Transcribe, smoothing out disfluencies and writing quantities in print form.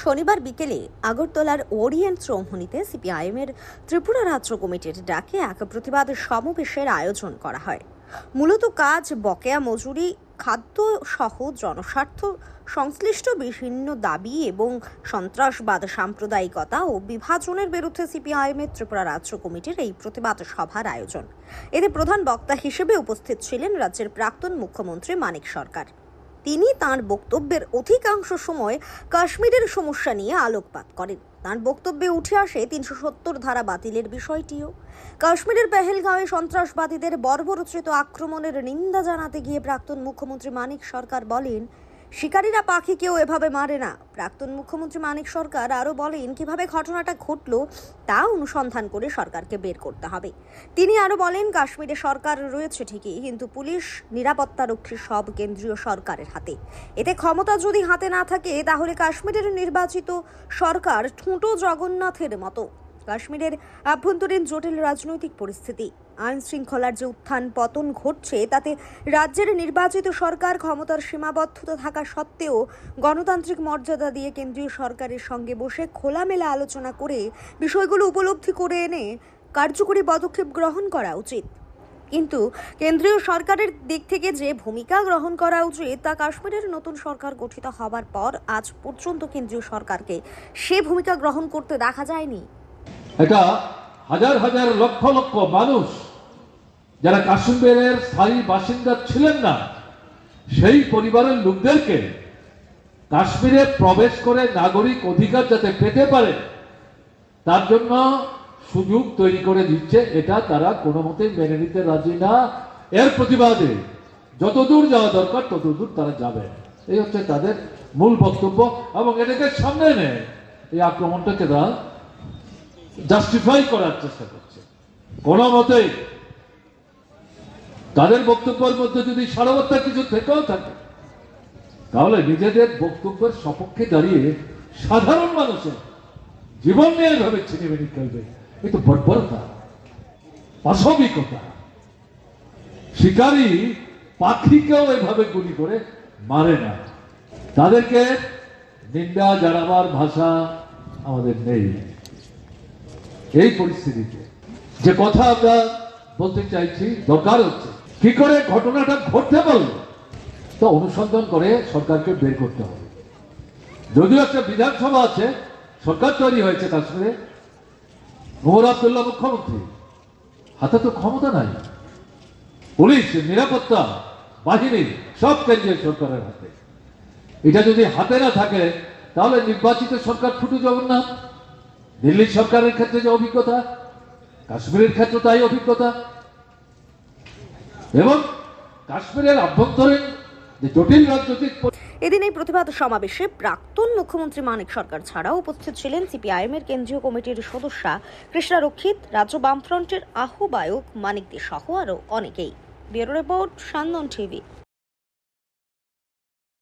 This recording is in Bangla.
শনিবার বিকেলে আগরতলার ওরিয়েন্ট চৌমুহনীতে সিপিআইএমের ত্রিপুরা রাজ্য কমিটির ডাকে এক প্রতিবাদ সমাবেশের আয়োজন করা হয়। মূলত কাজ, বকেয়া মজুরি, খাদ্য সহ জনস্বার্থ সংশ্লিষ্ট বিভিন্ন দাবি এবং সন্ত্রাসবাদ, সাম্প্রদায়িকতা ও বিভাজনের বিরুদ্ধে সিপিআইএমের ত্রিপুরা রাজ্য কমিটির এই প্রতিবাদ সভার আয়োজন। এতে প্রধান বক্তা হিসেবে উপস্থিত ছিলেন রাজ্যের প্রাক্তন মুখ্যমন্ত্রী মানিক সরকার। তিনি তাঁর বক্তব্যের অধিকাংশ সময় কাশ্মীরের সমস্যা নিয়ে আলোকপাত করেন। তাঁর বক্তব্যে উঠে আসে ৩৭০ ধারা বাতিলের বিষয়টিও। কাশ্মীরের পেহেলগাঁওয়ে সন্ত্রাসবাদীদের বর্বরোচিত আক্রমণের নিন্দা জানাতে গিয়ে প্রাক্তন মুখ্যমন্ত্রী মানিক সরকার বলেন, শিকারীরা পাখিকেও এভাবে মারে না। প্রাক্তন মুখ্যমন্ত্রী মানিক সরকার আরও বলেন, কিভাবে ঘটনাটা ঘটলো তা অনুসন্ধান করে সরকারকে বের করতে হবে। তিনি আরও বলেন, কাশ্মীরে সরকার রয়েছে ঠিকই, কিন্তু পুলিশ, নিরাপত্তারক্ষী সব কেন্দ্রীয় সরকারের হাতে। এতে ক্ষমতা যদি হাতে না থাকে, তাহলে কাশ্মীরের নির্বাচিত সরকার ঠুঁটো জগন্নাথের মতো। কাশ্মীরের আভ্যন্তরীণ জটিল রাজনৈতিক পরিস্থিতি, আইন শৃঙ্খলার যে উত্থান পতন ঘটছে, তাতে রাজ্যের নির্বাচিত সরকার ক্ষমতার সীমাবদ্ধতা থাকা সত্ত্বেও গণতান্ত্রিক মর্যাদা দিয়ে কেন্দ্রীয় সরকারের সঙ্গে বসে খোলামেলা আলোচনা করে বিষয়গুলো উপলব্ধি করে এনে কার্যকরী পদক্ষেপ গ্রহণ করা উচিত। কিন্তু কেন্দ্রীয় সরকারের দিক থেকে যে ভূমিকা গ্রহণ করা উচিত, তা কাশ্মীরের নতুন সরকার গঠিত হবার পর আজ পর্যন্ত কেন্দ্রীয় সরকারকে সে ভূমিকা গ্রহণ করতে দেখা যায়নি। এটা হাজার হাজার লক্ষ লক্ষ মানুষ যারা কাশ্মীরের স্থায়ী বাসিন্দা ছিলেন না, সেই পরিবারের লোকদেরকে কাশ্মীরে প্রবেশ করে নাগরিক অধিকার যাতে পেতে পারে, তার জন্য সুযোগ তৈরি করে দিচ্ছে। এটা তারা কোনো মতেই মেনে নিতে রাজি না। এর প্রতিবাদে যতদূর যাওয়া দরকার ততদূর তারা যাবে, এই হচ্ছে তাদের মূল বক্তব্য। এবং এটাকে সামনে এনে এই আক্রমণটাকে তারা জাস্টিফাই করার চেষ্টা করছে। কোন মতেই তাদের বক্তব্যের মধ্যে যদি সারবত্তা কিছু থেকেও থাকে, তাহলে নিজেদের বক্তব্যের সপক্ষে দাঁড়িয়ে সাধারণ মানুষের জীবন নিয়ে এভাবে ছিনিমিনি খেলবে, এ তো বর্বরতা, পাশবিকতা। শিকারী পাখিকেও এভাবে গুলি করে মারে না। তাদেরকে নিন্দা জানাবার ভাষা আমাদের নেই। এই পরিস্থিতিতে যে কথা আমরা বলতে চাইছি, দরকার হচ্ছে কি করে ঘটনাটা ঘটতে পারলো তা অনুসন্ধান করে সরকারকে বের করতে হবে। যদিও একটা বিধানসভা আছে, সরকার তৈরি হয়েছে কাশ্মীরে, ওমর আব্দুল্লাহ মুখ্যমন্ত্রী, হাতে তো ক্ষমতা নাই। পুলিশ, নিরাপত্তা বাহিনী সব কেন্দ্রীয় সরকারের হাতে। এটা যদি হাতে না থাকে, তাহলে নির্বাচিত সরকার ঠুটু জগন্নাথ। দিল্লি সরকারের ক্ষেত্রে যে অভিজ্ঞতা, কাশ্মীরের ক্ষেত্রে তাই অভিজ্ঞতা। এবং কাশ্মীরের আভ্যন্তরীণ যে জটিল রাজনৈতিক। এদিন এই প্রতিবাদ সমাবেশে প্রাক্তন মুখ্যমন্ত্রী মানিক সরকার ছাড়াও উপস্থিত ছিলেন সিপিআইএমের কেন্দ্রীয় কমিটির সদস্যা কৃষ্ণা রক্ষিত, রাজ্য বামফ্রন্টের আহ্বায়ক মানিক দে সহ আরও অনেকেই। Bureau report, Sandhan TV.